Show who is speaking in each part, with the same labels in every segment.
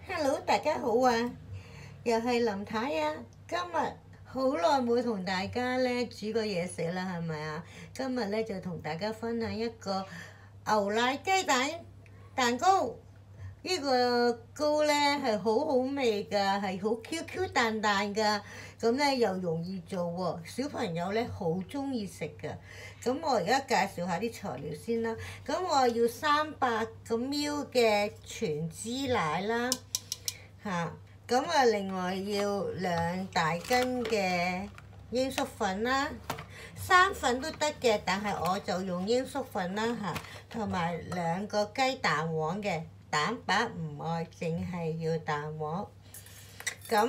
Speaker 1: Hello，大家好啊！又係林太啊！今日好耐冇同大家咧煮過嘢食啦，係咪啊？今日咧就同大家分享一個牛奶雞蛋蛋糕。呢個糕咧係好好味㗎，係好 Q 彈彈㗎。咁咧又容易做喎，小朋友咧好中意食㗎。咁我而家介紹下啲材料先啦。咁我要300個 ml 嘅全脂奶啦。嚇，咁啊，另外要2大斤嘅鷹粟粉啦，生粉都得嘅，但係我就用鷹粟粉啦嚇，同埋2個雞蛋黃嘅，蛋白唔愛，淨係要蛋黃。咁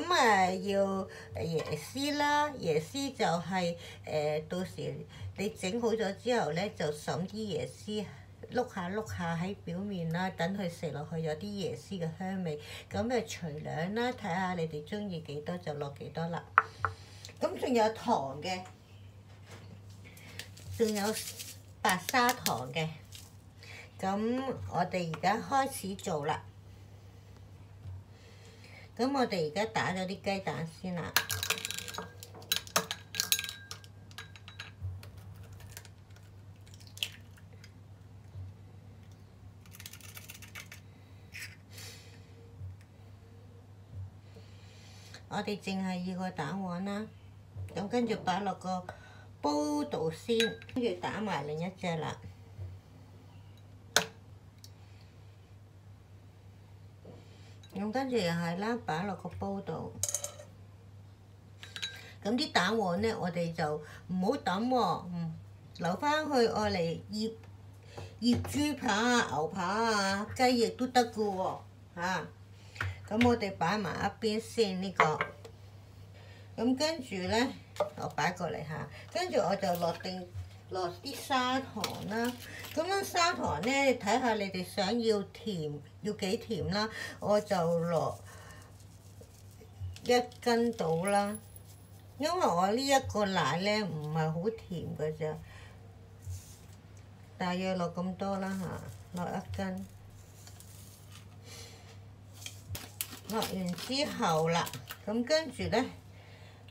Speaker 1: 要椰絲啦，椰絲就係到時你整好咗之後咧，就揼啲椰絲。碌下喺表面啦，等佢食落去有啲椰絲嘅香味。咁隨量啦，睇下你哋中意幾多就落幾多啦。咁仲有糖嘅，仲有白砂糖嘅。咁我哋而家開始做啦。咁我哋而家打咗啲雞蛋先啦。我哋淨係要個蛋黃啦，咁跟住擺落個煲度先，跟住打埋另一隻啦。咁跟住又係啦，擺落個煲度。咁啲蛋黃咧，我哋就唔好抌喎，留翻去愛嚟醃豬扒啊、牛扒啊、雞翼都得㗎喎嚇。咁我哋擺埋一邊先呢個，咁跟住咧，我擺過嚟嚇，跟住我就落啲砂糖啦。咁樣砂糖咧，你睇下你哋想要甜，要幾甜啦，我就落1斤到啦。因為我呢一個奶咧唔係好甜㗎咋，大約落咁多啦嚇，落1斤。落完之後啦，咁跟住咧，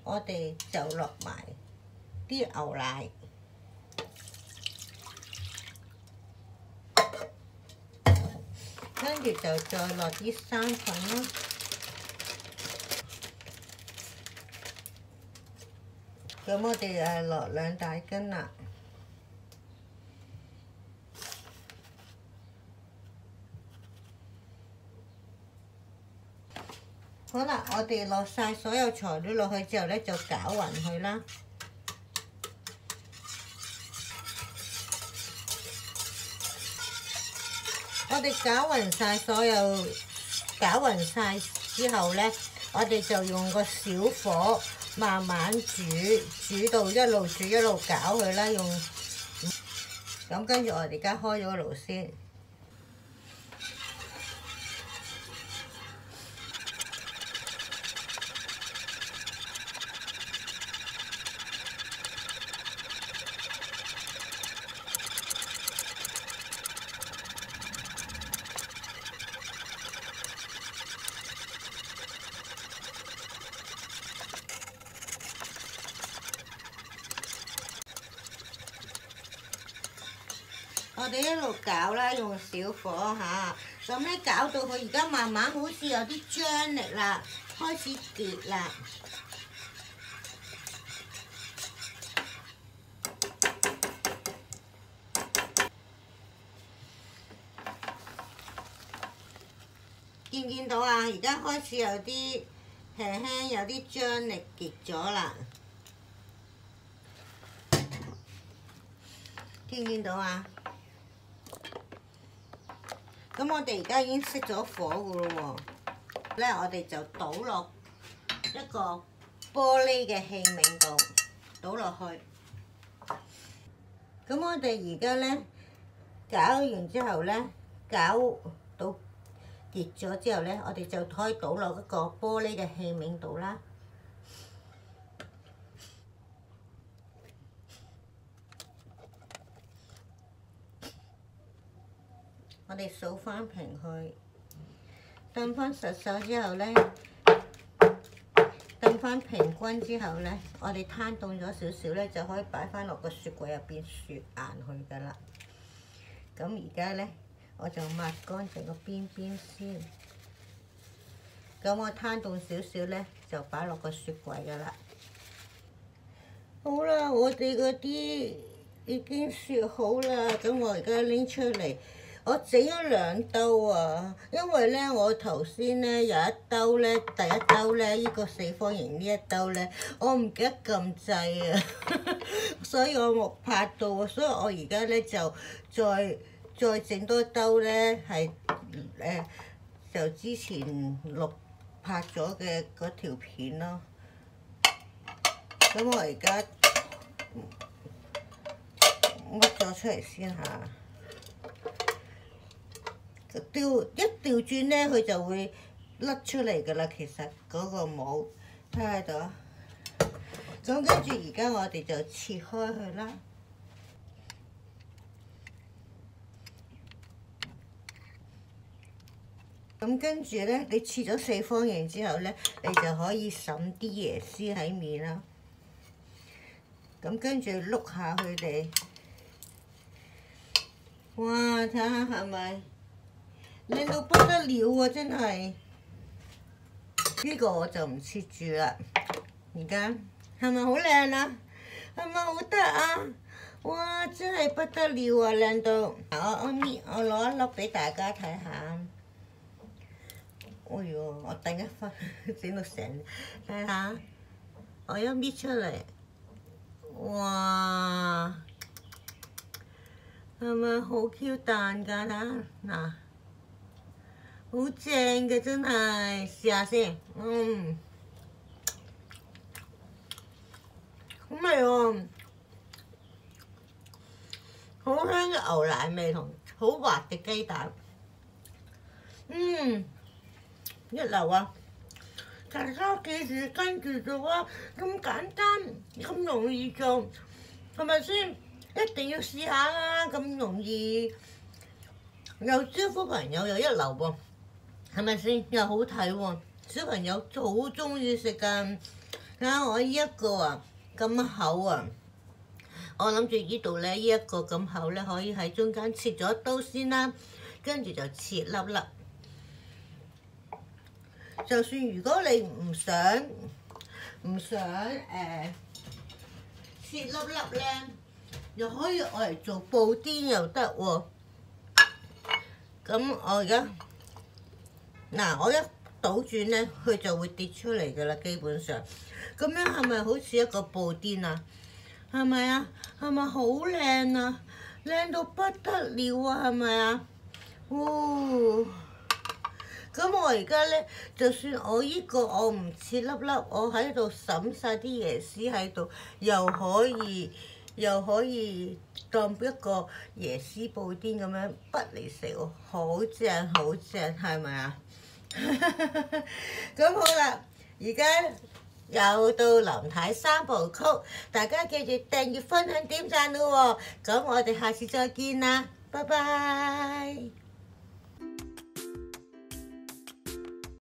Speaker 1: 我哋就落埋啲牛奶，跟住就再落啲生粉啦。咁我哋落2大斤啦。好啦，我哋落晒所有材料落去之後咧，就攪勻佢啦。我哋攪勻晒之後咧，我哋就用個小火慢慢煮到一路煮一路攪佢啦。咁跟住我哋而家開咗個爐先。我哋一路攪啦，用小火嚇，咁咧攪到佢而家慢慢好似有啲張力啦，開始結啦。見唔見到啊？而家開始有啲輕有啲張力結咗啦。見唔見到啊？咁我哋而家已經熄咗火噶咯喎，咧我哋就倒落一個玻璃嘅器皿度，倒落去。咁我哋而家咧攪完之後咧，攪到結咗之後咧，我哋就可以倒落一個玻璃嘅器皿度啦。我哋掃翻平佢，燉翻實手之後咧，燉翻平均之後咧，我哋攤凍咗少少咧，就可以擺翻落個雪櫃入邊雪硬佢噶啦。咁而家咧，我就抹乾淨個邊邊先。咁我攤凍少少咧，就擺落個雪櫃噶啦。好啦，我哋嗰啲已經雪好啦，咁我而家拎出嚟，我整咗2兜啊，因為咧我頭先咧有一兜咧，第一兜咧呢個四方形呢一兜咧，我唔記得撳掣啊，所以我冇拍到啊，所以我而家咧就再整多兜咧，係就之前拍咗嘅嗰條片咯。咁我而家剝咗出嚟先嚇，一調轉咧，佢就會甩出嚟噶啦。其實嗰個帽睇喺度，咁跟住而家我哋就切開佢啦。咁跟住咧，你切咗四方形之後咧，你就可以揼啲椰絲喺面啦。咁跟住碌下佢哋，哇！睇下係咪靚到不得了喎！真係呢個我就唔切住啦。而家係咪好靚啊？係咪好得啊？哇！真係不得了啊，靚到我攞一粒俾大家睇下。哎呦！我等一分整到成，睇下我一搣出嚟。哇，係咪好 Q 彈㗎？嗱，好正嘅真係，試下先，好味喎，好香嘅牛奶味同好滑嘅雞蛋，一流啊！大家記住跟住做啊，咁簡單，咁容易做，係咪先？一定要試下啦，咁容易，又招呼朋友又一流喎，係咪先？又好睇喎，小朋友好中意食㗎。睇下我呢一個啊，咁厚啊，我諗住呢度咧，呢一個咁厚咧，可以喺中間切咗一刀先啦，跟住就切粒粒。就算如果你唔想切粒粒咧，又可以攞嚟做布甸又得喎。咁我而家我一倒轉咧，佢就會跌出嚟㗎啦。基本上，咁樣係咪好似一個布甸啊？係咪啊？係咪好靚啊？靚到不得了啊！係咪啊？咁我而家咧，就算我呢個我唔切粒粒，我喺度揼晒啲椰絲喺度，又可以當一個椰絲布甸咁樣剝嚟食喎，好正好正，係咪啊？咁好啦，而家又到林太3部曲，大家記住訂閱、分享、點讚咯喎！咁我哋下次再見啦，拜拜。